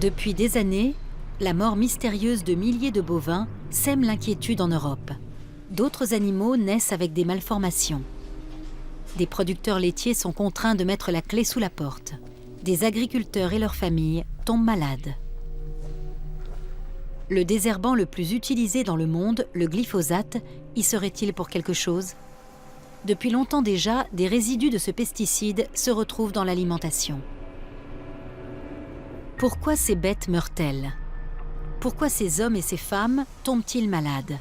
Depuis des années, la mort mystérieuse de milliers de bovins sème l'inquiétude en Europe. D'autres animaux naissent avec des malformations. Des producteurs laitiers sont contraints de mettre la clé sous la porte. Des agriculteurs et leurs familles tombent malades. Le désherbant le plus utilisé dans le monde, le glyphosate, y serait-il pour quelque chose? Depuis longtemps déjà, des résidus de ce pesticide se retrouvent dans l'alimentation. Pourquoi ces bêtes meurent-elles? Pourquoi ces hommes et ces femmes tombent-ils malades?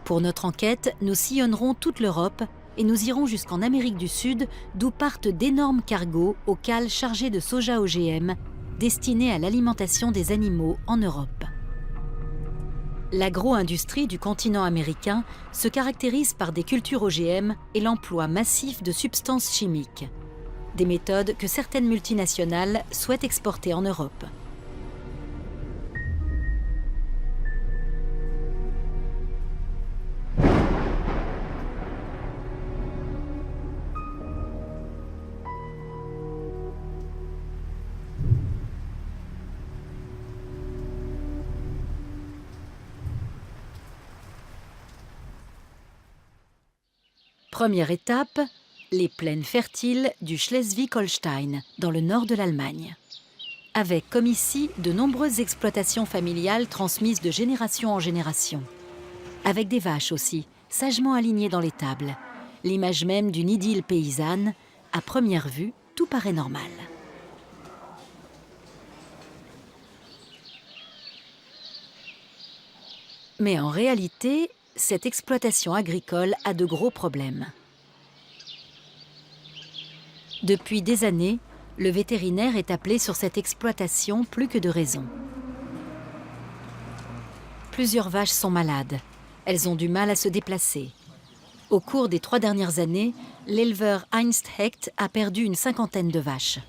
Pour notre enquête, nous sillonnerons toute l'Europe et nous irons jusqu'en Amérique du Sud, d'où partent d'énormes cargos aux cales chargés de soja OGM, destinés à l'alimentation des animaux en Europe. L'agro-industrie du continent américain se caractérise par des cultures OGM et l'emploi massif de substances chimiques, des méthodes que certaines multinationales souhaitent exporter en Europe. Première étape, les plaines fertiles du Schleswig-Holstein, dans le nord de l'Allemagne. Avec, comme ici, de nombreuses exploitations familiales transmises de génération en génération. Avec des vaches aussi, sagement alignées dans l'étable. L'image même d'une idylle paysanne. À première vue, tout paraît normal. Mais en réalité, cette exploitation agricole a de gros problèmes. Depuis des années, le vétérinaire est appelé sur cette exploitation plus que de raison. Plusieurs vaches sont malades. Elles ont du mal à se déplacer. Au cours des 3 dernières années, l'éleveur Heinz Hecht a perdu une 50aine de vaches.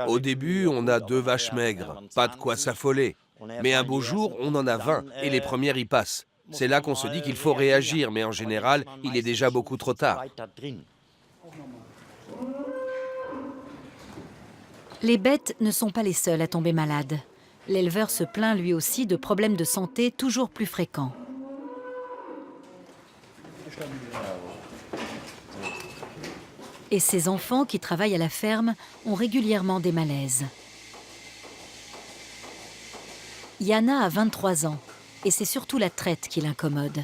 Au début, on a 2 vaches maigres, pas de quoi s'affoler. Mais un beau jour, on en a 20 et les premières y passent. C'est là qu'on se dit qu'il faut réagir, mais en général, il est déjà beaucoup trop tard. Les bêtes ne sont pas les seules à tomber malades. L'éleveur se plaint lui aussi de problèmes de santé toujours plus fréquents. Et ses enfants qui travaillent à la ferme ont régulièrement des malaises. Yana a 23 ans et c'est surtout la traite qui l'incommode.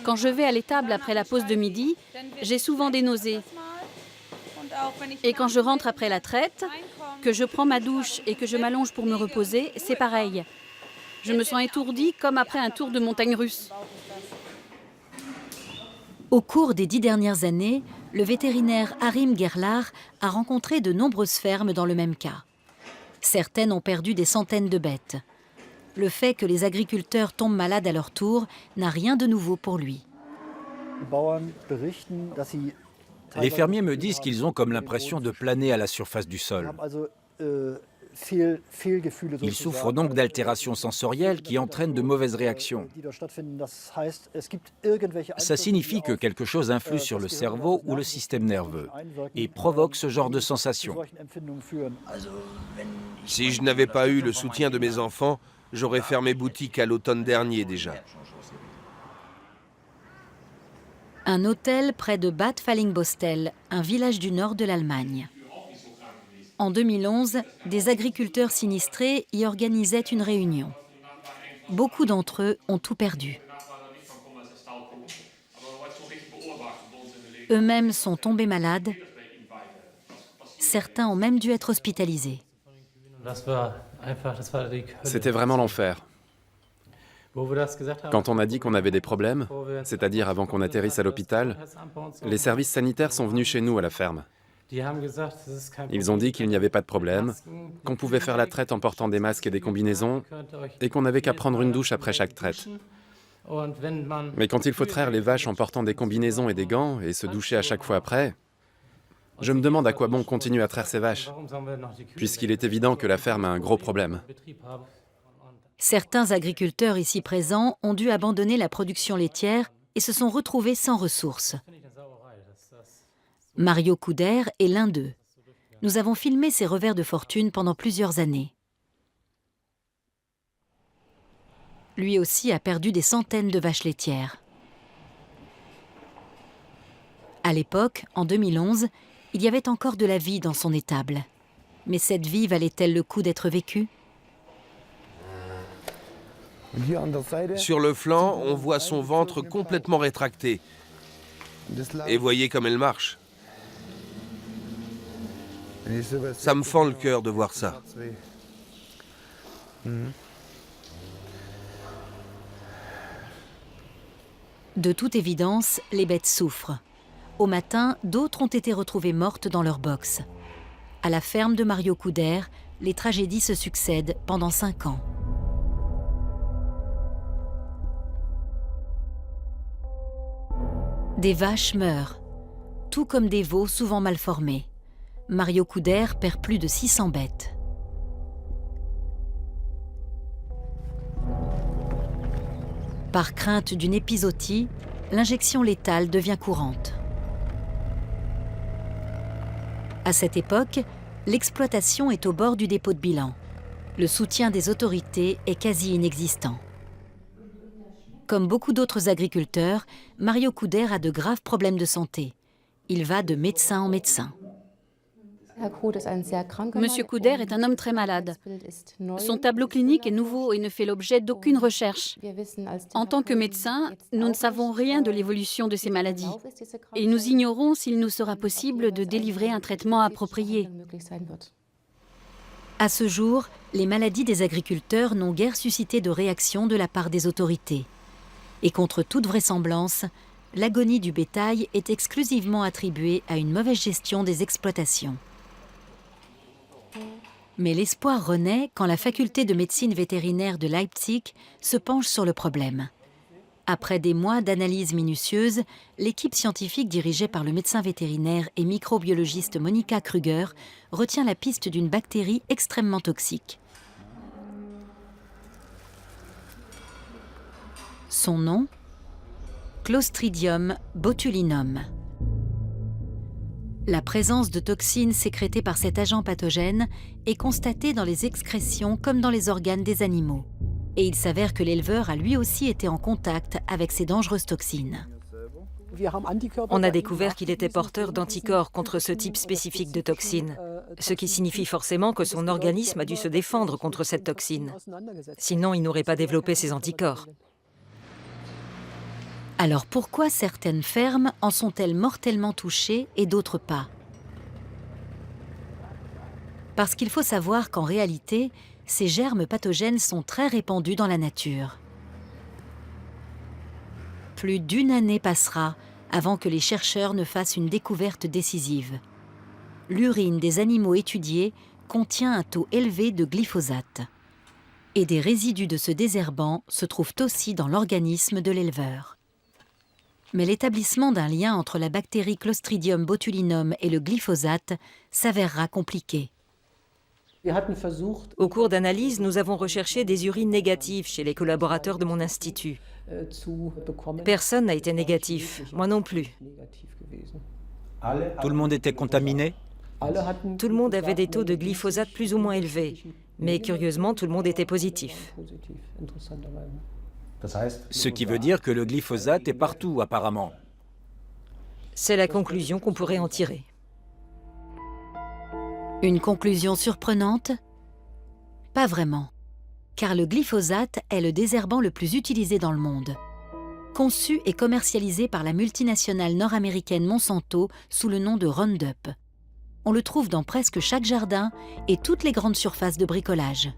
Quand je vais à l'étable après la pause de midi, j'ai souvent des nausées. Et quand je rentre après la traite, que je prends ma douche et que je m'allonge pour me reposer, c'est pareil. Je me sens étourdie comme après un tour de montagne russe. Au cours des 10 dernières années, le vétérinaire Harim Gerlach a rencontré de nombreuses fermes dans le même cas. Certaines ont perdu des centaines de bêtes. Le fait que les agriculteurs tombent malades à leur tour n'a rien de nouveau pour lui. Les fermiers me disent qu'ils ont comme l'impression de planer à la surface du sol. Ils souffrent donc d'altérations sensorielles qui entraînent de mauvaises réactions. Ça signifie que quelque chose influe sur le cerveau ou le système nerveux et provoque ce genre de sensation. Si je n'avais pas eu le soutien de mes enfants, j'aurais fermé boutique à l'automne dernier déjà. Un hôtel près de Bad Fallingbostel, un village du nord de l'Allemagne. En 2011, des agriculteurs sinistrés y organisaient une réunion. Beaucoup d'entre eux ont tout perdu. Eux-mêmes sont tombés malades. Certains ont même dû être hospitalisés. C'était vraiment l'enfer. Quand on a dit qu'on avait des problèmes, c'est-à-dire avant qu'on atterrisse à l'hôpital, les services sanitaires sont venus chez nous à la ferme. Ils ont dit qu'il n'y avait pas de problème, qu'on pouvait faire la traite en portant des masques et des combinaisons, et qu'on n'avait qu'à prendre une douche après chaque traite. Mais quand il faut traire les vaches en portant des combinaisons et des gants, et se doucher à chaque fois après, je me demande à quoi bon continuer à traire ces vaches, puisqu'il est évident que la ferme a un gros problème. Certains agriculteurs ici présents ont dû abandonner la production laitière et se sont retrouvés sans ressources. Mario Couder est l'un d'eux. Nous avons filmé ses revers de fortune pendant plusieurs années. Lui aussi a perdu des centaines de vaches laitières. À l'époque, en 2011, il y avait encore de la vie dans son étable. Mais cette vie valait-elle le coup d'être vécue? Sur le flanc, on voit son ventre complètement rétracté. Et voyez comme elle marche. Ça me fend le cœur de voir ça. De toute évidence, les bêtes souffrent. Au matin, d'autres ont été retrouvées mortes dans leur box. À la ferme de Mario Couder, les tragédies se succèdent pendant 5 ans. Des vaches meurent, tout comme des veaux souvent mal formés. Mario Couder perd plus de 600 bêtes. Par crainte d'une épizootie, l'injection létale devient courante. À cette époque, l'exploitation est au bord du dépôt de bilan. Le soutien des autorités est quasi inexistant. Comme beaucoup d'autres agriculteurs, Mario Couder a de graves problèmes de santé. Il va de médecin en médecin. Monsieur Couder est un homme très malade. Son tableau clinique est nouveau et ne fait l'objet d'aucune recherche. En tant que médecin, nous ne savons rien de l'évolution de ces maladies. Et nous ignorons s'il nous sera possible de délivrer un traitement approprié. À ce jour, les maladies des agriculteurs n'ont guère suscité de réaction de la part des autorités. Et contre toute vraisemblance, l'agonie du bétail est exclusivement attribuée à une mauvaise gestion des exploitations. Mais l'espoir renaît quand la faculté de médecine vétérinaire de Leipzig se penche sur le problème. Après des mois d'analyses minutieuses, l'équipe scientifique dirigée par le médecin vétérinaire et microbiologiste Monika Krüger retient la piste d'une bactérie extrêmement toxique. Son nom ? Clostridium botulinum. La présence de toxines sécrétées par cet agent pathogène est constatée dans les excrétions comme dans les organes des animaux. Et il s'avère que l'éleveur a lui aussi été en contact avec ces dangereuses toxines. On a découvert qu'il était porteur d'anticorps contre ce type spécifique de toxine, ce qui signifie forcément que son organisme a dû se défendre contre cette toxine. Sinon, il n'aurait pas développé ces anticorps. Alors pourquoi certaines fermes en sont-elles mortellement touchées et d'autres pas? Parce qu'il faut savoir qu'en réalité, ces germes pathogènes sont très répandus dans la nature. Plus d'1 année passera avant que les chercheurs ne fassent une découverte décisive. L'urine des animaux étudiés contient un taux élevé de glyphosate. Et des résidus de ce désherbant se trouvent aussi dans l'organisme de l'éleveur. Mais l'établissement d'un lien entre la bactérie Clostridium botulinum et le glyphosate s'avérera compliqué. Au cours d'analyse, nous avons recherché des urines négatives chez les collaborateurs de mon institut. Personne n'a été négatif, moi non plus. Tout le monde était contaminé? Tout le monde avait des taux de glyphosate plus ou moins élevés, mais curieusement, tout le monde était positif. Ce qui veut dire que le glyphosate est partout, apparemment. C'est la conclusion qu'on pourrait en tirer. Une conclusion surprenante? Pas vraiment, car le glyphosate est le désherbant le plus utilisé dans le monde. Conçu et commercialisé par la multinationale nord-américaine Monsanto sous le nom de Roundup. On le trouve dans presque chaque jardin et toutes les grandes surfaces de bricolage.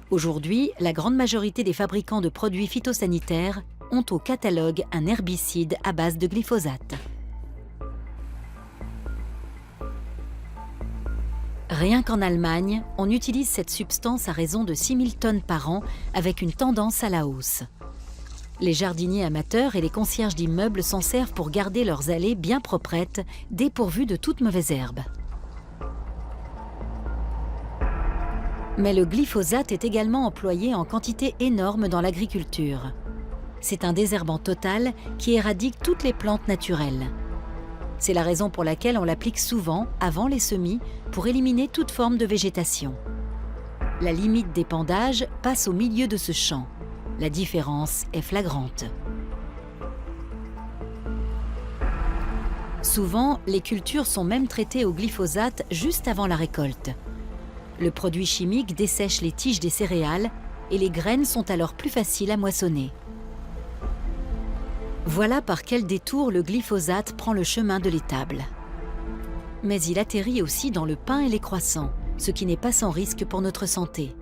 Aujourd'hui, la grande majorité des fabricants de produits phytosanitaires ont au catalogue un herbicide à base de glyphosate. Rien qu'en Allemagne, on utilise cette substance à raison de 6000 tonnes par an avec une tendance à la hausse. Les jardiniers amateurs et les concierges d'immeubles s'en servent pour garder leurs allées bien proprettes, dépourvues de toute mauvaise herbe. Mais le glyphosate est également employé en quantité énorme dans l'agriculture. C'est un désherbant total qui éradique toutes les plantes naturelles. C'est la raison pour laquelle on l'applique souvent avant les semis pour éliminer toute forme de végétation. La limite d'épandage passe au milieu de ce champ. La différence est flagrante. Souvent, les cultures sont même traitées au glyphosate juste avant la récolte. Le produit chimique dessèche les tiges des céréales et les graines sont alors plus faciles à moissonner. Voilà par quel détour le glyphosate prend le chemin de l'étable. Mais il atterrit aussi dans le pain et les croissants, ce qui n'est pas sans risque pour notre santé.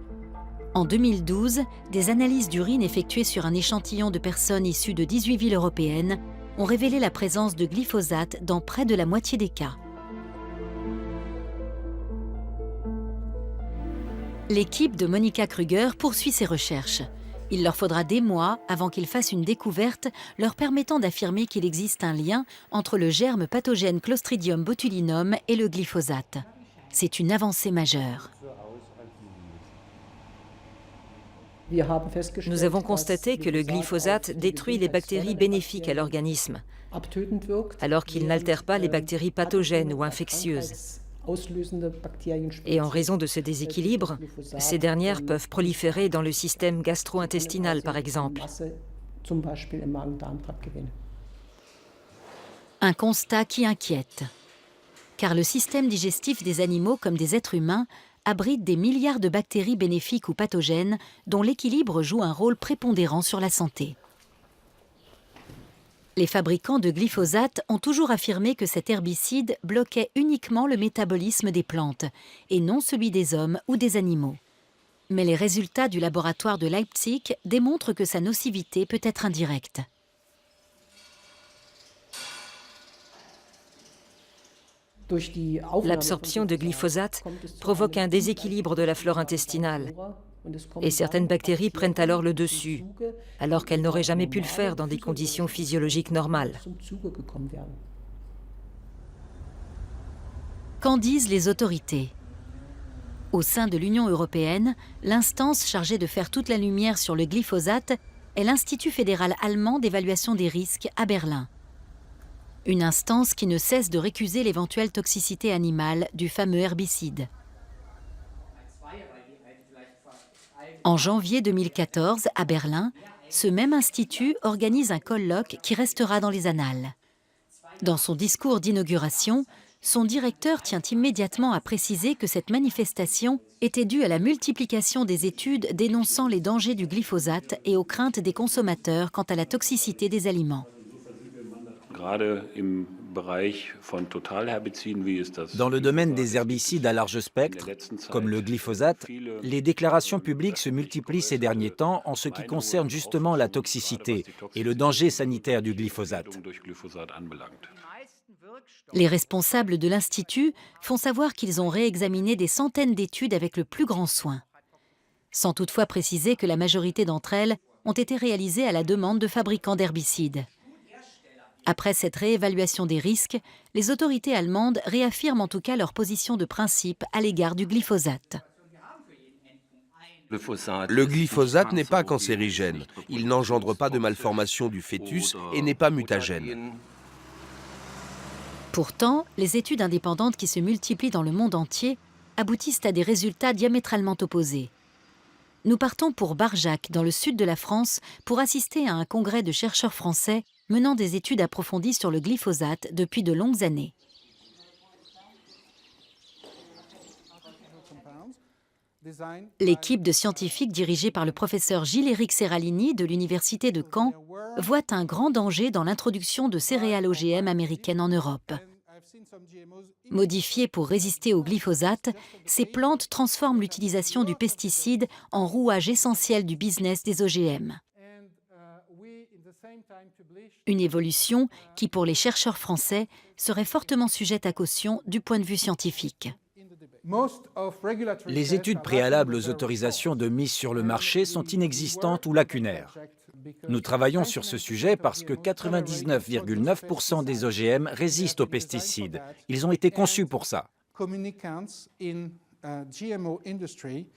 En 2012, des analyses d'urine effectuées sur un échantillon de personnes issues de 18 villes européennes ont révélé la présence de glyphosate dans près de la moitié des cas. L'équipe de Monica Kruger poursuit ses recherches. Il leur faudra des mois avant qu'ils fassent une découverte leur permettant d'affirmer qu'il existe un lien entre le germe pathogène Clostridium botulinum et le glyphosate. C'est une avancée majeure. Nous avons constaté que le glyphosate détruit les bactéries bénéfiques à l'organisme, alors qu'il n'altère pas les bactéries pathogènes ou infectieuses. Et en raison de ce déséquilibre, ces dernières peuvent proliférer dans le système gastro-intestinal, par exemple. Un constat qui inquiète. Car le système digestif des animaux comme des êtres humains abrite des milliards de bactéries bénéfiques ou pathogènes dont l'équilibre joue un rôle prépondérant sur la santé. Les fabricants de glyphosate ont toujours affirmé que cet herbicide bloquait uniquement le métabolisme des plantes et non celui des hommes ou des animaux. Mais les résultats du laboratoire de Leipzig démontrent que sa nocivité peut être indirecte. L'absorption de glyphosate provoque un déséquilibre de la flore intestinale et certaines bactéries prennent alors le dessus, alors qu'elles n'auraient jamais pu le faire dans des conditions physiologiques normales. Qu'en disent les autorités ? Au sein de l'Union européenne, l'instance chargée de faire toute la lumière sur le glyphosate est l'Institut fédéral allemand d'évaluation des risques à Berlin. Une instance qui ne cesse de récuser l'éventuelle toxicité animale du fameux herbicide. En janvier 2014, à Berlin, ce même institut organise un colloque qui restera dans les annales. Dans son discours d'inauguration, son directeur tient immédiatement à préciser que cette manifestation était due à la multiplication des études dénonçant les dangers du glyphosate et aux craintes des consommateurs quant à la toxicité des aliments. Dans le domaine des herbicides à large spectre, comme le glyphosate, les déclarations publiques se multiplient ces derniers temps en ce qui concerne justement la toxicité et le danger sanitaire du glyphosate. Les responsables de l'Institut font savoir qu'ils ont réexaminé des centaines d'études avec le plus grand soin, sans toutefois préciser que la majorité d'entre elles ont été réalisées à la demande de fabricants d'herbicides. Après cette réévaluation des risques, les autorités allemandes réaffirment en tout cas leur position de principe à l'égard du glyphosate. Le glyphosate n'est pas cancérigène, il n'engendre pas de malformation du fœtus et n'est pas mutagène. Pourtant, les études indépendantes qui se multiplient dans le monde entier aboutissent à des résultats diamétralement opposés. Nous partons pour Barjac, dans le sud de la France, pour assister à un congrès de chercheurs français menant des études approfondies sur le glyphosate depuis de longues années. L'équipe de scientifiques dirigée par le professeur Gilles-Éric Serralini de l'Université de Caen voit un grand danger dans l'introduction de céréales OGM américaines en Europe. Modifiées pour résister au glyphosate, ces plantes transforment l'utilisation du pesticide en rouage essentiel du business des OGM. Une évolution qui, pour les chercheurs français, serait fortement sujette à caution du point de vue scientifique. Les études préalables aux autorisations de mise sur le marché sont inexistantes ou lacunaires. Nous travaillons sur ce sujet parce que 99,9% des OGM résistent aux pesticides. Ils ont été conçus pour ça.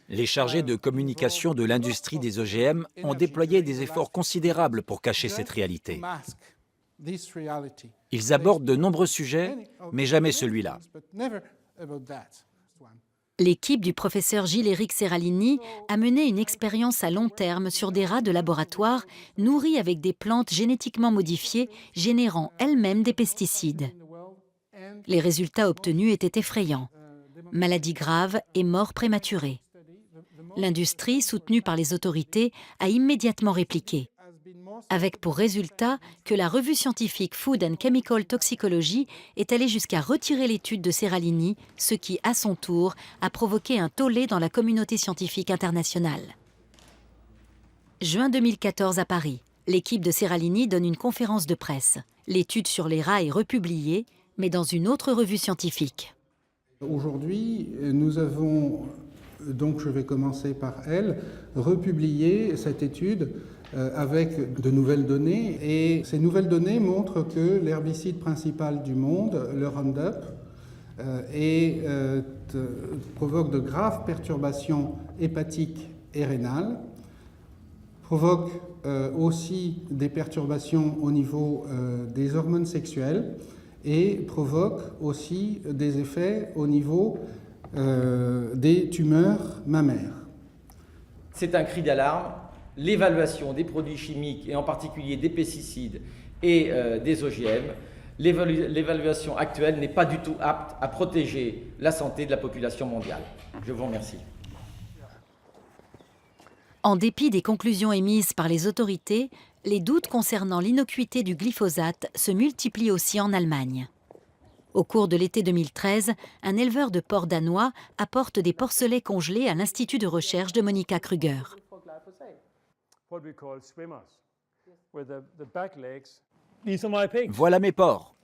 Les chargés de communication de l'industrie des OGM ont déployé des efforts considérables pour cacher cette réalité. Ils abordent de nombreux sujets, mais jamais celui-là. L'équipe du professeur Gilles-Éric Seralini a mené une expérience à long terme sur des rats de laboratoire nourris avec des plantes génétiquement modifiées, générant elles-mêmes des pesticides. Les résultats obtenus étaient effrayants. Maladies graves et morts prématurées. L'industrie, soutenue par les autorités, a immédiatement répliqué, avec pour résultat que la revue scientifique Food and Chemical Toxicology est allée jusqu'à retirer l'étude de Seralini, ce qui, à son tour, a provoqué un tollé dans la communauté scientifique internationale. Juin 2014 à Paris, l'équipe de Seralini donne une conférence de presse. L'étude sur les rats est republiée, mais dans une autre revue scientifique. Aujourd'hui, nous avons, donc je vais commencer par elle, republié cette étude avec de nouvelles données. Et ces nouvelles données montrent que l'herbicide principal du monde, le Roundup, provoque de graves perturbations hépatiques et rénales, provoque aussi des perturbations au niveau des hormones sexuelles et provoque aussi des effets au niveau des tumeurs mammaires. C'est un cri d'alarme. L'évaluation des produits chimiques, et en particulier des pesticides et des OGM, l'évaluation actuelle n'est pas du tout apte à protéger la santé de la population mondiale. Je vous remercie. En dépit des conclusions émises par les autorités, les doutes concernant l'innocuité du glyphosate se multiplient aussi en Allemagne. Au cours de l'été 2013, un éleveur de porcs danois apporte des porcelets congelés à l'Institut de recherche de Monika Krüger. Voilà mes porcs.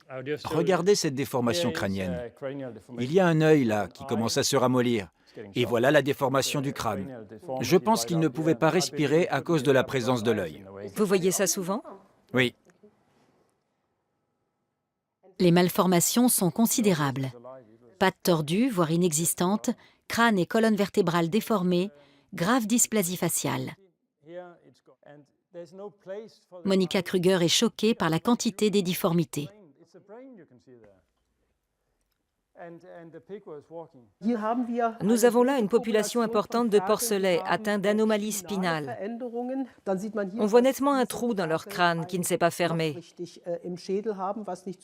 Regardez cette déformation crânienne. Il y a un œil là qui commence à se ramollir. Et voilà la déformation du crâne. Je pense qu'il ne pouvait pas respirer à cause de la présence de l'œil. Vous voyez ça souvent? Oui. Les malformations sont considérables. Pattes tordues, voire inexistantes, crâne et colonne vertébrale déformées, grave dysplasie faciale. Monika Krüger est choquée par la quantité des difformités. Nous avons là une population importante de porcelets atteints d'anomalies spinales. On voit nettement un trou dans leur crâne qui ne s'est pas fermé.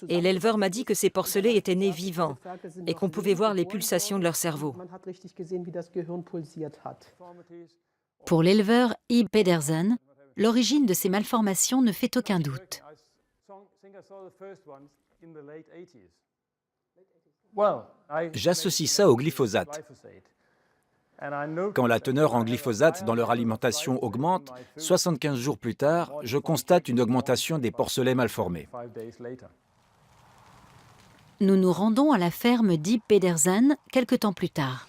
Et l'éleveur m'a dit que ces porcelets étaient nés vivants et qu'on pouvait voir les pulsations de leur cerveau. Pour l'éleveur Ib Pedersen, l'origine de ces malformations ne fait aucun doute. J'associe ça au glyphosate. Quand la teneur en glyphosate dans leur alimentation augmente, 75 jours plus tard, je constate une augmentation des porcelets malformés. Nous nous rendons à la ferme d'Ib Pedersen quelque temps plus tard.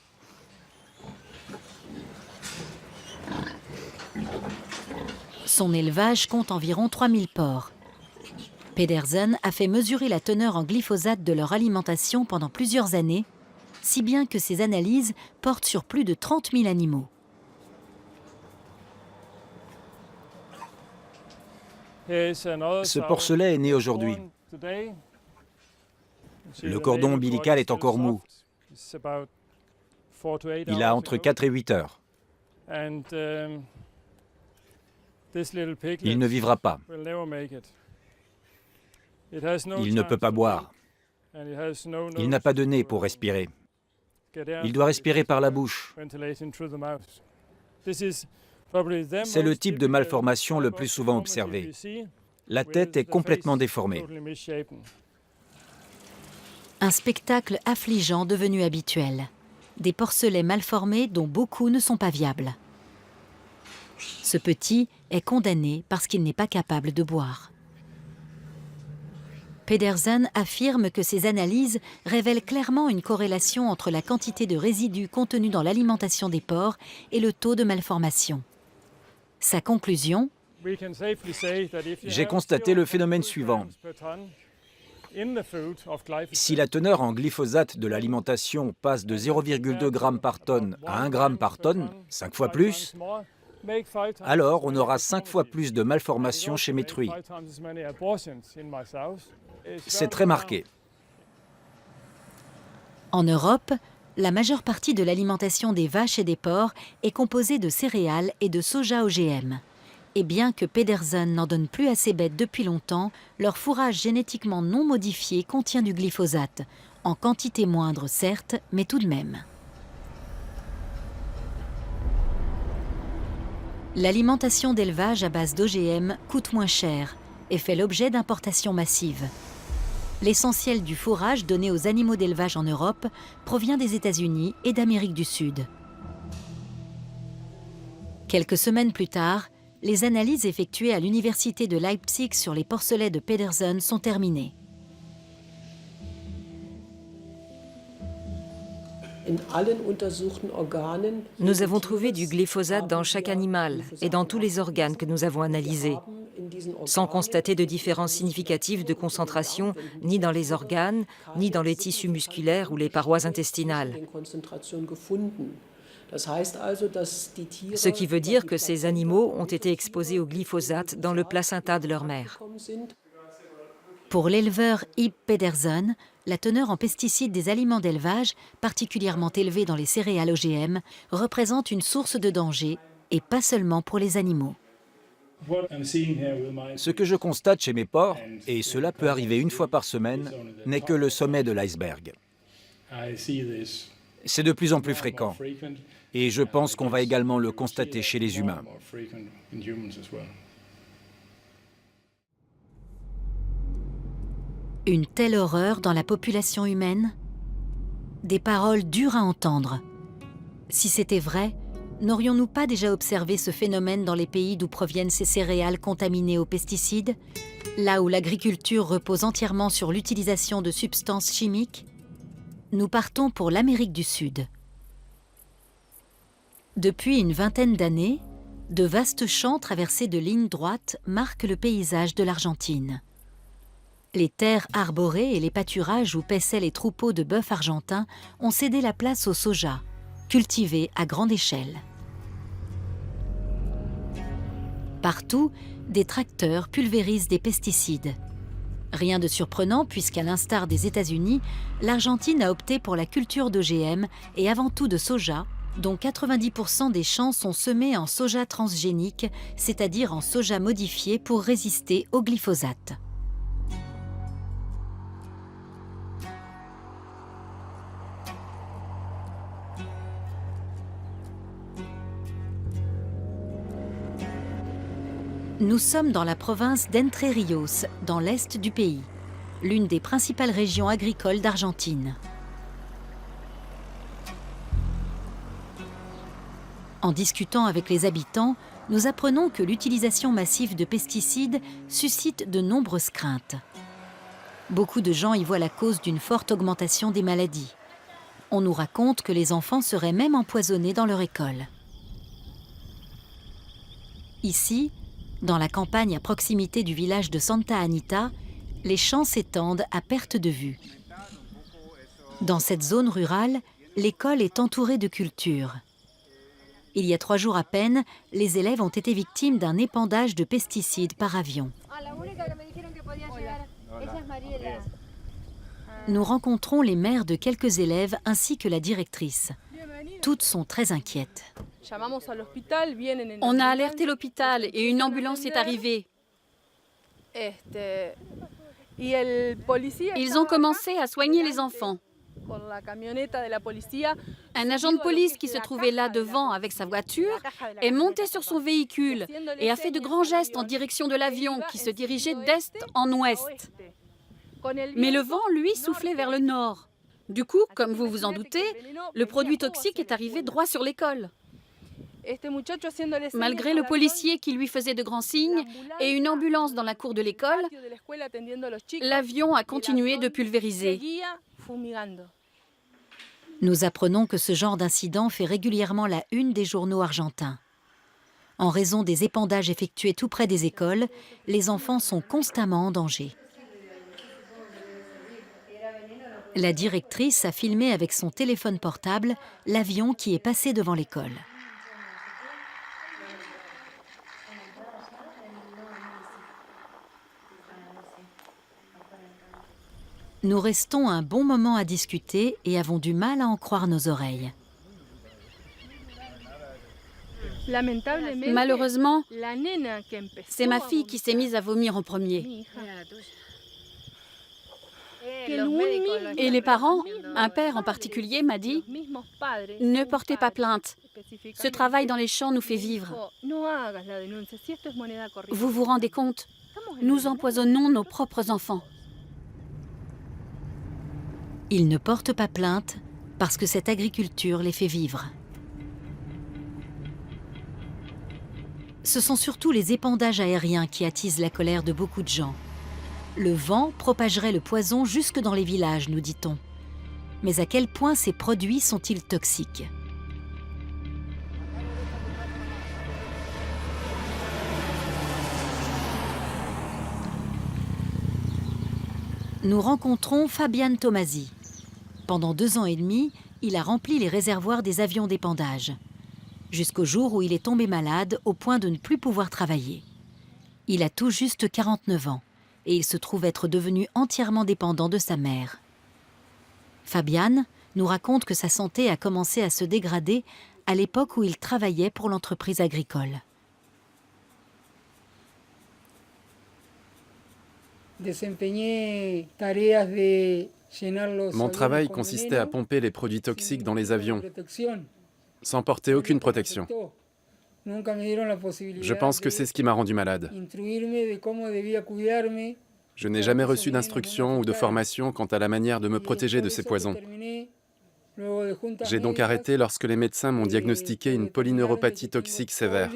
Son élevage compte environ 3000 porcs. Pedersen a fait mesurer la teneur en glyphosate de leur alimentation pendant plusieurs années, si bien que ses analyses portent sur plus de 30 000 animaux. Ce porcelet est né aujourd'hui. Le cordon ombilical est encore mou. Il a entre 4 et 8 heures. Il ne vivra pas. Il ne peut pas boire. Il n'a pas de nez pour respirer. Il doit respirer par la bouche. C'est le type de malformation le plus souvent observé. La tête est complètement déformée. Un spectacle affligeant devenu habituel. Des porcelets malformés dont beaucoup ne sont pas viables. Ce petit est condamné parce qu'il n'est pas capable de boire. Pedersen affirme que ces analyses révèlent clairement une corrélation entre la quantité de résidus contenus dans l'alimentation des porcs et le taux de malformation. Sa conclusion : j'ai constaté le phénomène suivant. Si la teneur en glyphosate de l'alimentation passe de 0,2 g par tonne à 1 g par tonne, 5 fois plus, alors on aura 5 fois plus de malformations chez mes truies. C'est très marqué. En Europe, la majeure partie de l'alimentation des vaches et des porcs est composée de céréales et de soja OGM. Et bien que Pedersen n'en donne plus à ses bêtes depuis longtemps, leur fourrage génétiquement non modifié contient du glyphosate, en quantité moindre certes, mais tout de même. L'alimentation d'élevage à base d'OGM coûte moins cher et fait l'objet d'importations massives. L'essentiel du fourrage donné aux animaux d'élevage en Europe provient des États-Unis et d'Amérique du Sud. Quelques semaines plus tard, les analyses effectuées à l'université de Leipzig sur les porcelets de Pedersen sont terminées. Nous avons trouvé du glyphosate dans chaque animal et dans tous les organes que nous avons analysés, sans constater de différence significative de concentration ni dans les organes, ni dans les tissus musculaires ou les parois intestinales. Ce qui veut dire que ces animaux ont été exposés au glyphosate dans le placenta de leur mère. Pour l'éleveur Ib Pedersen, la teneur en pesticides des aliments d'élevage, particulièrement élevés dans les céréales OGM, représente une source de danger, et pas seulement pour les animaux. Ce que je constate chez mes porcs, et cela peut arriver une fois par semaine, n'est que le sommet de l'iceberg. C'est de plus en plus fréquent, et je pense qu'on va également le constater chez les humains. Une telle horreur dans la population humaine? Des paroles dures à entendre. Si c'était vrai, n'aurions-nous pas déjà observé ce phénomène dans les pays d'où proviennent ces céréales contaminées aux pesticides, là où l'agriculture repose entièrement sur l'utilisation de substances chimiques? Nous partons pour l'Amérique du Sud. Depuis une vingtaine d'années, de vastes champs traversés de lignes droites marquent le paysage de l'Argentine. Les terres arborées et les pâturages où paissaient les troupeaux de bœufs argentins ont cédé la place au soja, cultivé à grande échelle. Partout, des tracteurs pulvérisent des pesticides. Rien de surprenant puisqu'à l'instar des États-Unis, l'Argentine a opté pour la culture d'OGM et avant tout de soja, dont 90% des champs sont semés en soja transgénique, c'est-à-dire en soja modifié pour résister au glyphosate. Nous sommes dans la province d'Entre Ríos, dans l'est du pays, l'une des principales régions agricoles d'Argentine. En discutant avec les habitants, nous apprenons que l'utilisation massive de pesticides suscite de nombreuses craintes. Beaucoup de gens y voient la cause d'une forte augmentation des maladies. On nous raconte que les enfants seraient même empoisonnés dans leur école. Ici, dans la campagne à proximité du village de Santa Anita, les champs s'étendent à perte de vue. Dans cette zone rurale, l'école est entourée de cultures. Il y a 3 jours à peine, les élèves ont été victimes d'un épandage de pesticides par avion. Nous rencontrons les mères de quelques élèves ainsi que la directrice. Toutes sont très inquiètes. On a alerté l'hôpital et une ambulance est arrivée. Ils ont commencé à soigner les enfants. Un agent de police qui se trouvait là devant avec sa voiture est monté sur son véhicule et a fait de grands gestes en direction de l'avion qui se dirigeait d'est en ouest. Mais le vent, lui, soufflait vers le nord. Du coup, comme vous vous en doutez, le produit toxique est arrivé droit sur l'école. Malgré le policier qui lui faisait de grands signes et une ambulance dans la cour de l'école, l'avion a continué de pulvériser. Nous apprenons que ce genre d'incident fait régulièrement la une des journaux argentins. En raison des épandages effectués tout près des écoles, les enfants sont constamment en danger. La directrice a filmé avec son téléphone portable l'avion qui est passé devant l'école. Nous restons un bon moment à discuter et avons du mal à en croire nos oreilles. Malheureusement, c'est ma fille qui s'est mise à vomir en premier. Et les parents, un père en particulier, m'a dit « Ne portez pas plainte. Ce travail dans les champs nous fait vivre. Vous vous rendez compte? Nous empoisonnons nos propres enfants. » Ils ne portent pas plainte parce que cette agriculture les fait vivre. Ce sont surtout les épandages aériens qui attisent la colère de beaucoup de gens. Le vent propagerait le poison jusque dans les villages, nous dit-on. Mais à quel point ces produits sont-ils toxiques? Nous rencontrons Fabian Tomasi. Pendant 2 ans et demi, il a rempli les réservoirs des avions d'épandage. Jusqu'au jour où il est tombé malade au point de ne plus pouvoir travailler. Il a tout juste 49 ans et il se trouve être devenu entièrement dépendant de sa mère. Fabian nous raconte que sa santé a commencé à se dégrader à l'époque où il travaillait pour l'entreprise agricole. Mon travail consistait à pomper les produits toxiques dans les avions, sans porter aucune protection. Je pense que c'est ce qui m'a rendu malade. Je n'ai jamais reçu d'instruction ou de formation quant à la manière de me protéger de ces poisons. J'ai donc arrêté lorsque les médecins m'ont diagnostiqué une polyneuropathie toxique sévère.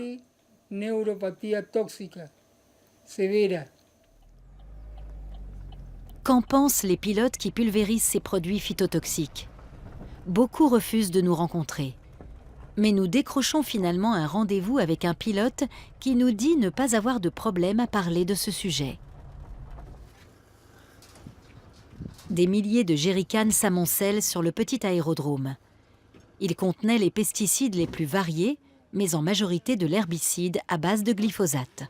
Qu'en pensent les pilotes qui pulvérisent ces produits phytotoxiques? Beaucoup refusent de nous rencontrer. Mais nous décrochons finalement un rendez-vous avec un pilote qui nous dit ne pas avoir de problème à parler de ce sujet. Des milliers de jerrycans s'amoncellent sur le petit aérodrome. Ils contenaient les pesticides les plus variés, mais en majorité de l'herbicide à base de glyphosate.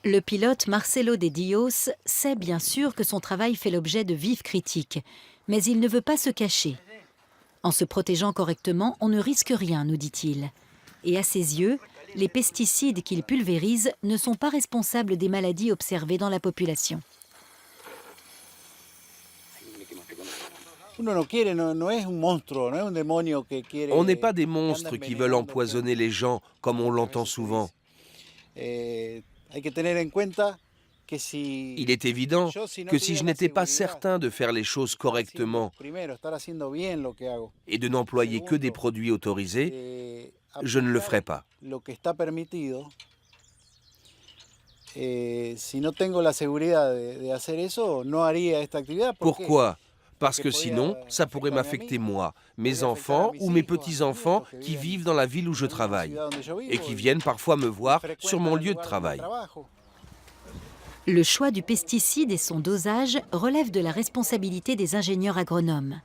Le pilote Marcelo de Dios sait bien sûr que son travail fait l'objet de vives critiques, mais il ne veut pas se cacher. En se protégeant correctement, on ne risque rien, nous dit-il. Et à ses yeux, les pesticides qu'il pulvérise ne sont pas responsables des maladies observées dans la population. On n'est pas des monstres qui veulent empoisonner les gens, comme on l'entend souvent. Il est évident que si je n'étais pas certain de faire les choses correctement et de n'employer que des produits autorisés, je ne le ferais pas. Pourquoi ? Parce que sinon, ça pourrait m'affecter moi, mes enfants ou mes petits-enfants qui vivent dans la ville où je travaille et qui viennent parfois me voir sur mon lieu de travail. Le choix du pesticide et son dosage relèvent de la responsabilité des ingénieurs agronomes.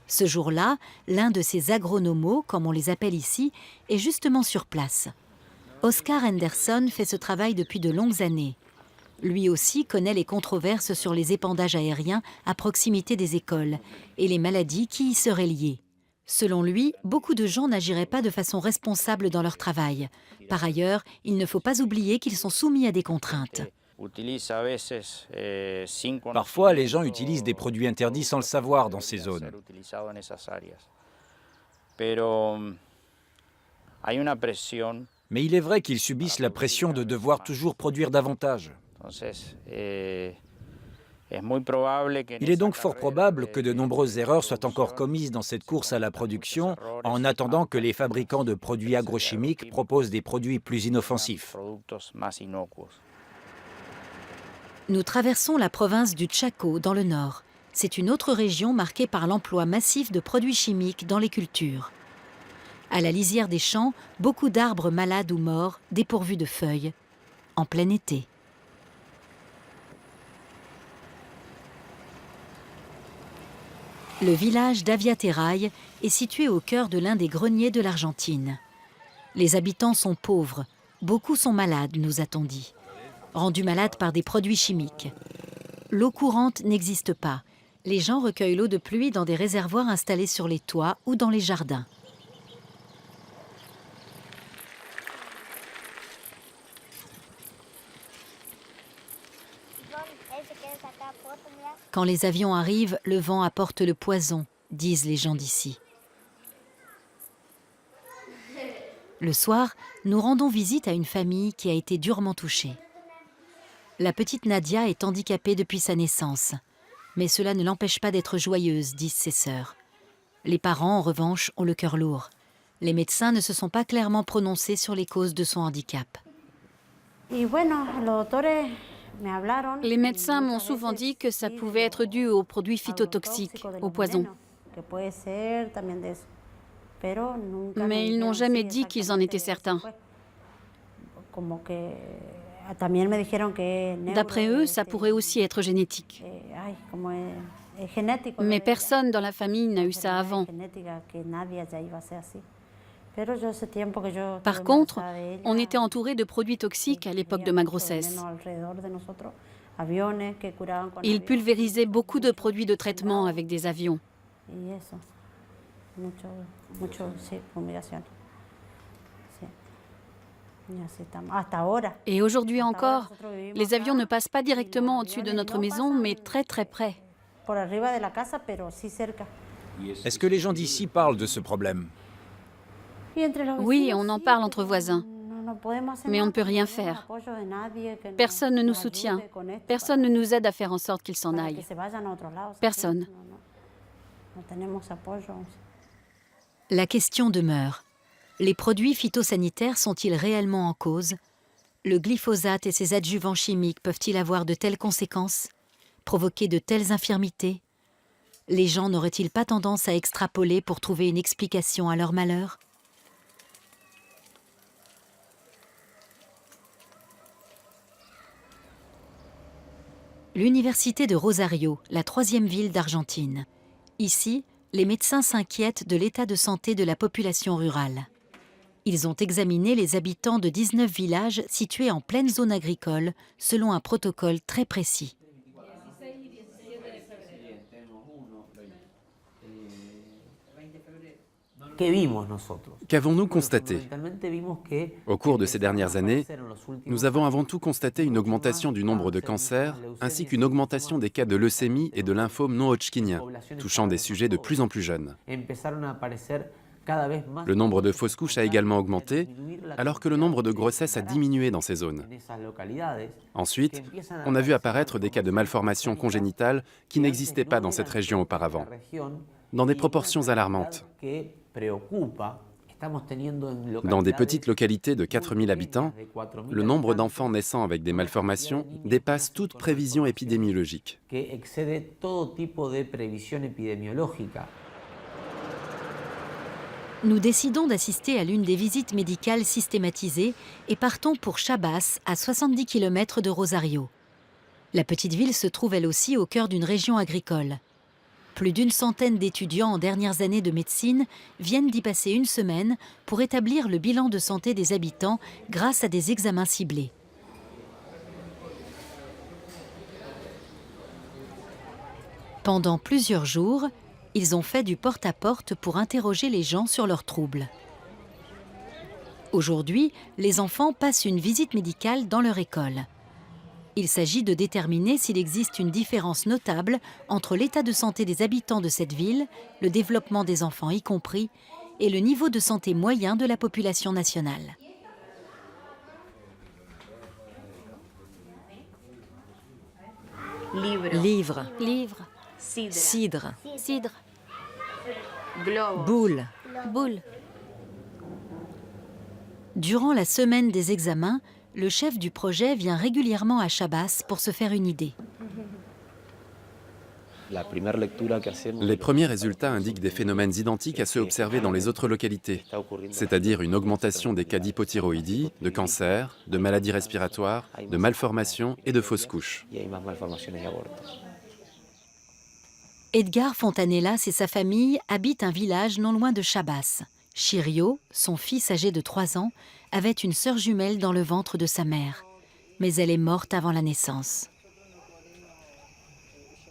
Ce jour-là, l'un de ces agronomos, comme on les appelle ici, est justement sur place. Oscar Henderson fait ce travail depuis de longues années. Lui aussi connaît les controverses sur les épandages aériens à proximité des écoles et les maladies qui y seraient liées. Selon lui, beaucoup de gens n'agiraient pas de façon responsable dans leur travail. Par ailleurs, il ne faut pas oublier qu'ils sont soumis à des contraintes. Parfois, les gens utilisent des produits interdits sans le savoir dans ces zones. Mais il est vrai qu'ils subissent la pression de devoir toujours produire davantage. Il est donc fort probable que de nombreuses erreurs soient encore commises dans cette course à la production en attendant que les fabricants de produits agrochimiques proposent des produits plus inoffensifs. Nous traversons la province du Chaco dans le nord. C'est une autre région marquée par l'emploi massif de produits chimiques dans les cultures. À la lisière des champs, beaucoup d'arbres malades ou morts, dépourvus de feuilles, en plein été. Le village d'Aviateray est situé au cœur de l'un des greniers de l'Argentine. Les habitants sont pauvres, beaucoup sont malades, nous a-t-on dit. rendus malades par des produits chimiques. L'eau courante n'existe pas. Les gens recueillent l'eau de pluie dans des réservoirs installés sur les toits ou dans les jardins. Quand les avions arrivent, le vent apporte le poison, disent les gens d'ici. Le soir, nous rendons visite à une famille qui a été durement touchée. La petite Nadia est handicapée depuis sa naissance. Mais cela ne l'empêche pas d'être joyeuse, disent ses sœurs. Les parents, en revanche, ont le cœur lourd. Les médecins ne se sont pas clairement prononcés sur les causes de son handicap. Les médecins m'ont souvent dit que ça pouvait être dû aux produits phytotoxiques, aux poisons. Mais ils n'ont jamais dit qu'ils en étaient certains. D'après eux, ça pourrait aussi être génétique. Mais personne dans la famille n'a eu ça avant. Par contre, on était entouré de produits toxiques à l'époque de ma grossesse. Ils pulvérisaient beaucoup de produits de traitement avec des avions. Et aujourd'hui encore, les avions ne passent pas directement au-dessus de notre maison, mais très très près. Est-ce que les gens d'ici parlent de ce problème? Oui, on en parle entre voisins, mais on ne peut rien faire. Personne ne nous soutient, personne ne nous aide à faire en sorte qu'ils s'en aillent. Personne. La question demeure. Les produits phytosanitaires sont-ils réellement en cause? Le glyphosate et ses adjuvants chimiques peuvent-ils avoir de telles conséquences? Provoquer de telles infirmités? Les gens n'auraient-ils pas tendance à extrapoler pour trouver une explication à leur malheur? L'université de Rosario, la 3e ville d'Argentine. Ici, les médecins s'inquiètent de l'état de santé de la population rurale. Ils ont examiné les habitants de 19 villages situés en pleine zone agricole, selon un protocole très précis. Qu'avons-nous constaté? Au cours de ces dernières années, nous avons avant tout constaté une augmentation du nombre de cancers, ainsi qu'une augmentation des cas de leucémie et de lymphome non-hodgkinien, touchant des sujets de plus en plus jeunes. Le nombre de fausses couches a également augmenté, alors que le nombre de grossesses a diminué dans ces zones. Ensuite, on a vu apparaître des cas de malformations congénitales qui n'existaient pas dans cette région auparavant, dans des proportions alarmantes. Dans des petites localités de 4000 habitants, le nombre d'enfants naissant avec des malformations dépasse toute prévision épidémiologique. Nous décidons d'assister à l'une des visites médicales systématisées et partons pour Chabas, à 70 km de Rosario. La petite ville se trouve elle aussi au cœur d'une région agricole. Plus d'une centaine d'étudiants en dernières années de médecine viennent d'y passer une semaine pour établir le bilan de santé des habitants grâce à des examens ciblés. Pendant plusieurs jours, ils ont fait du porte-à-porte pour interroger les gens sur leurs troubles. Aujourd'hui, les enfants passent une visite médicale dans leur école. Il s'agit de déterminer s'il existe une différence notable entre l'état de santé des habitants de cette ville, le développement des enfants y compris, et le niveau de santé moyen de la population nationale. Livre, Livre, cidre, cidre, boule. boule. Durant la semaine des examens, le chef du projet vient régulièrement à Chabas pour se faire une idée. Les premiers résultats indiquent des phénomènes identiques à ceux observés dans les autres localités, c'est-à-dire une augmentation des cas d'hypothyroïdie, de cancer, de maladies respiratoires, de malformations et de fausses couches. Edgar Fontanelas et sa famille habitent un village non loin de Chabas. Chirio, son fils âgé de 3 ans, avait une sœur jumelle dans le ventre de sa mère. mais elle est morte avant la naissance.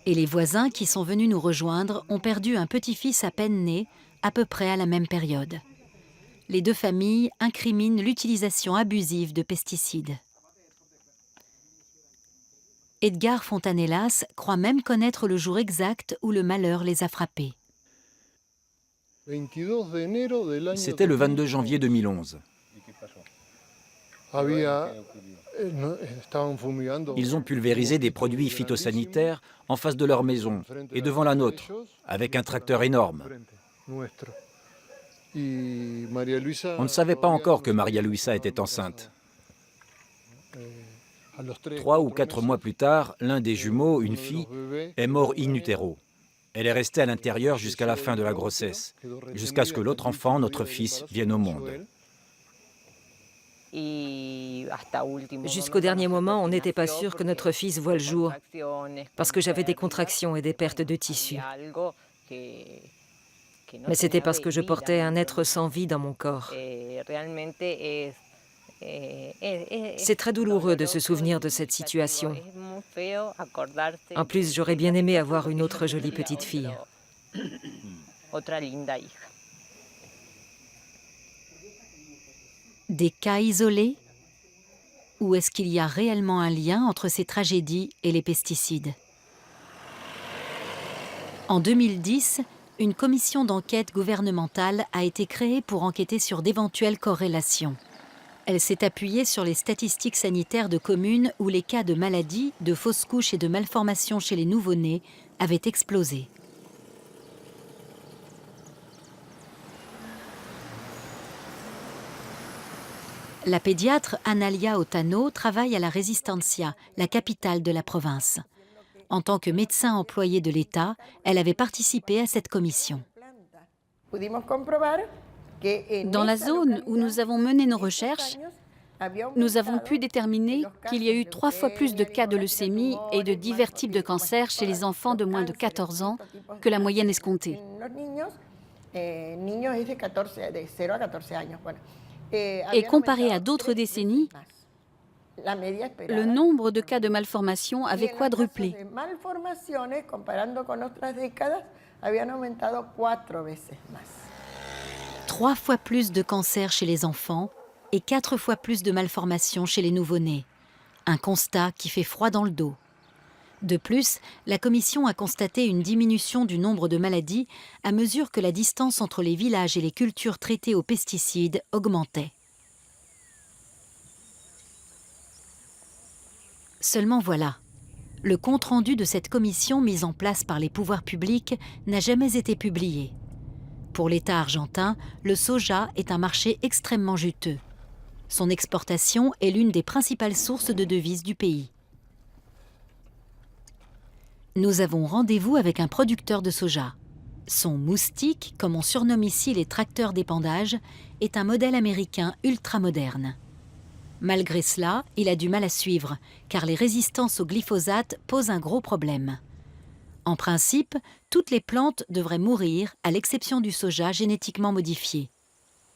Et les voisins qui sont venus nous rejoindre ont perdu un petit-fils à peine né, à peu près à la même période. Les deux familles incriminent l'utilisation abusive de pesticides. Edgar Fontanellas croit même connaître le jour exact où le malheur les a frappés. C'était le 22 janvier 2011. Ils ont pulvérisé des produits phytosanitaires en face de leur maison et devant la nôtre, avec un tracteur énorme. On ne savait pas encore que Maria Luisa était enceinte. 3 ou 4 mois plus tard, l'un des jumeaux, une fille, est mort in utero. Elle est restée à l'intérieur jusqu'à la fin de la grossesse, jusqu'à ce que l'autre enfant, notre fils, vienne au monde. Jusqu'au dernier moment, on n'était pas sûr que notre fils voie le jour, parce que j'avais des contractions et des pertes de tissu. Mais c'était parce que je portais un être sans vie dans mon corps. C'est très douloureux de se souvenir de cette situation. En plus, j'aurais bien aimé avoir une autre jolie petite fille. Des cas isolés? Ou est-ce qu'il y a réellement un lien entre ces tragédies et les pesticides? En 2010, une commission d'enquête gouvernementale a été créée pour enquêter sur d'éventuelles corrélations. Elle s'est appuyée sur les statistiques sanitaires de communes où les cas de maladies, de fausses couches et de malformations chez les nouveau-nés avaient explosé. La pédiatre Analia Otano travaille à la Resistencia, la capitale de la province. En tant que médecin employé de l'État, elle avait participé à cette commission. Dans la zone où nous avons mené nos recherches, nous avons pu déterminer qu'il y a eu 3 fois plus de cas de leucémie et de divers types de cancers chez les enfants de moins de 14 ans que la moyenne escomptée. Et comparé à d'autres décennies, le nombre de cas de malformation avait quadruplé. 3 fois plus de cancers chez les enfants et 4 fois plus de malformations chez les nouveau-nés. Un constat qui fait froid dans le dos. De plus, la commission a constaté une diminution du nombre de maladies à mesure que la distance entre les villages et les cultures traitées aux pesticides augmentait. Seulement voilà, le compte-rendu de cette commission mise en place par les pouvoirs publics n'a jamais été publié. Pour l'État argentin, le soja est un marché extrêmement juteux. Son exportation est l'une des principales sources de devises du pays. Nous avons rendez-vous avec un producteur de soja. Son moustique, comme on surnomme ici les tracteurs d'épandage, est un modèle américain ultramoderne. Malgré cela, il a du mal à suivre, car les résistances au glyphosate posent un gros problème. En principe, toutes les plantes devraient mourir, à l'exception du soja génétiquement modifié.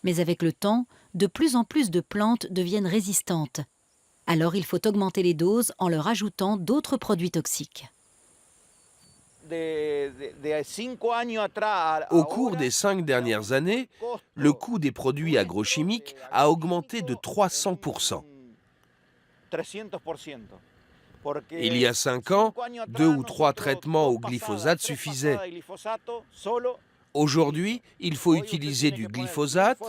Mais avec le temps, de plus en plus de plantes deviennent résistantes. Alors il faut augmenter les doses en leur ajoutant d'autres produits toxiques. Au cours des 5 dernières années, le coût des produits agrochimiques a augmenté de 300%. Il y a 5 ans, 2 ou 3 traitements au glyphosate suffisaient. Aujourd'hui, il faut utiliser du glyphosate,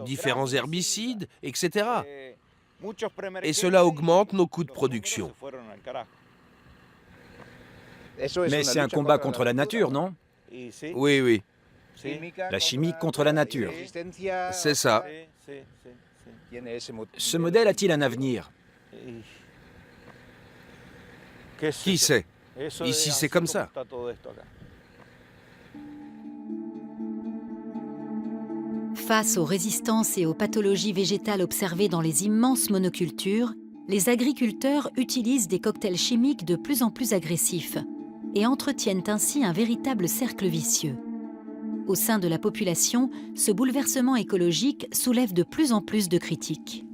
différents herbicides, etc. Et cela augmente nos coûts de production. Mais c'est un combat contre la nature, non? Oui, oui, La chimie contre la nature. c'est ça. Ce modèle a-t-il un avenir? Qui sait? Ici, c'est comme ça. Face aux résistances et aux pathologies végétales observées dans les immenses monocultures, les agriculteurs utilisent des cocktails chimiques de plus en plus agressifs et entretiennent ainsi un véritable cercle vicieux. Au sein de la population, ce bouleversement écologique soulève de plus en plus de critiques.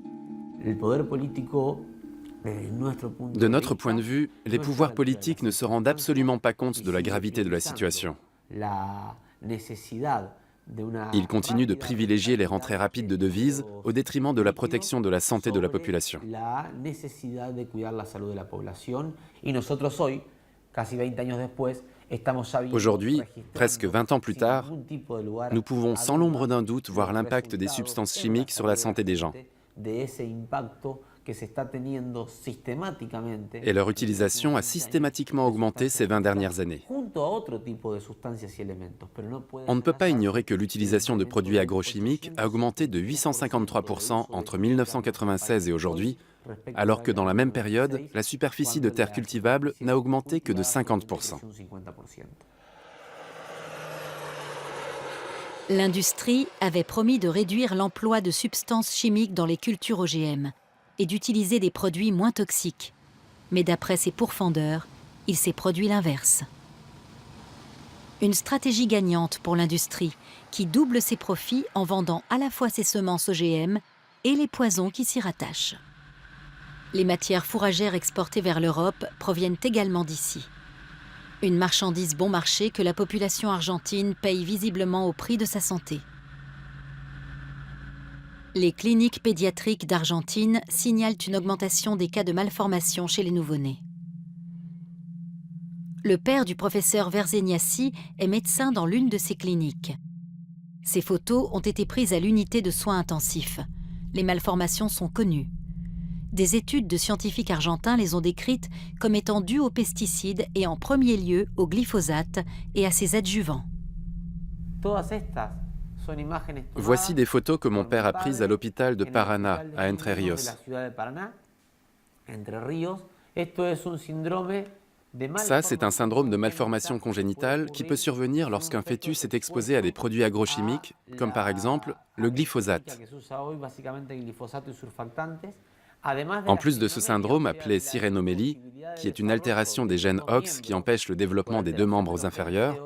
De notre point de vue, les pouvoirs politiques ne se rendent absolument pas compte de la gravité de la situation. Ils continuent de privilégier les rentrées rapides de devises au détriment de la protection de la santé de la population. Aujourd'hui, presque 20 ans plus tard, nous pouvons sans l'ombre d'un doute voir l'impact des substances chimiques sur la santé des gens. Et leur utilisation a systématiquement augmenté ces 20 dernières années. On ne peut pas ignorer que l'utilisation de produits agrochimiques a augmenté de 853% entre 1996 et aujourd'hui, alors que dans la même période, la superficie de terres cultivables n'a augmenté que de 50%. L'industrie avait promis de réduire l'emploi de substances chimiques dans les cultures OGM et d'utiliser des produits moins toxiques. Mais d'après ses pourfendeurs, il s'est produit l'inverse. Une stratégie gagnante pour l'industrie qui double ses profits en vendant à la fois ses semences OGM et les poisons qui s'y rattachent. Les matières fourragères exportées vers l'Europe proviennent également d'ici. Une marchandise bon marché que la population argentine paye visiblement au prix de sa santé. Les cliniques pédiatriques d'Argentine signalent une augmentation des cas de malformation chez les nouveau-nés. Le père du professeur Verzegnassi est médecin dans l'une de ces cliniques. Ces photos ont été prises à l'unité de soins intensifs. Les malformations sont connues. Des études de scientifiques argentins les ont décrites comme étant dues aux pesticides et en premier lieu au glyphosate et à ses adjuvants. Voici des photos que mon père a prises à l'hôpital de Paraná, à Entre Ríos. Ça, c'est un syndrome de malformation congénitale qui peut survenir lorsqu'un fœtus est exposé à des produits agrochimiques, comme par exemple le glyphosate. En plus de ce syndrome appelé sirénomélie, qui est une altération des gènes OX qui empêche le développement des deux membres inférieurs,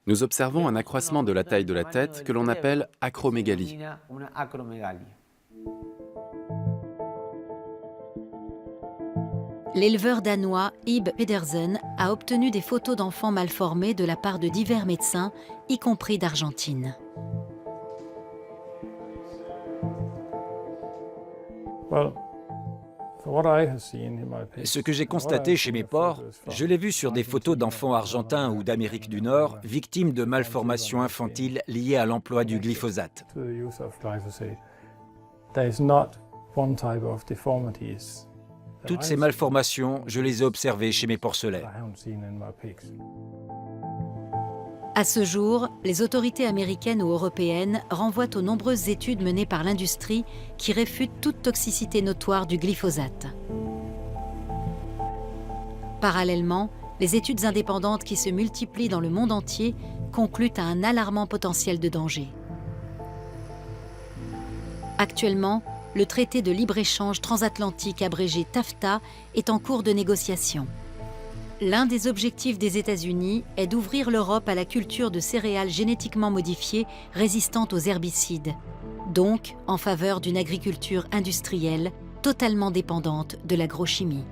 nous observons un accroissement de la taille de la tête que l'on appelle acromégalie. L'éleveur danois Ib Pedersen a obtenu des photos d'enfants malformés de la part de divers médecins, y compris d'Argentine. Ce que j'ai constaté chez mes porcs, je l'ai vu sur des photos d'enfants argentins ou d'Amérique du Nord, victimes de malformations infantiles liées à l'emploi du glyphosate. Toutes ces malformations, je les ai observées chez mes porcelets. À ce jour, les autorités américaines ou européennes renvoient aux nombreuses études menées par l'industrie qui réfutent toute toxicité notoire du glyphosate. Parallèlement, les études indépendantes qui se multiplient dans le monde entier concluent à un alarmant potentiel de danger. Actuellement, le traité de libre-échange transatlantique abrégé TAFTA est en cours de négociation. L'un des objectifs des États-Unis est d'ouvrir l'Europe à la culture de céréales génétiquement modifiées résistantes aux herbicides, donc en faveur d'une agriculture industrielle totalement dépendante de l'agrochimie.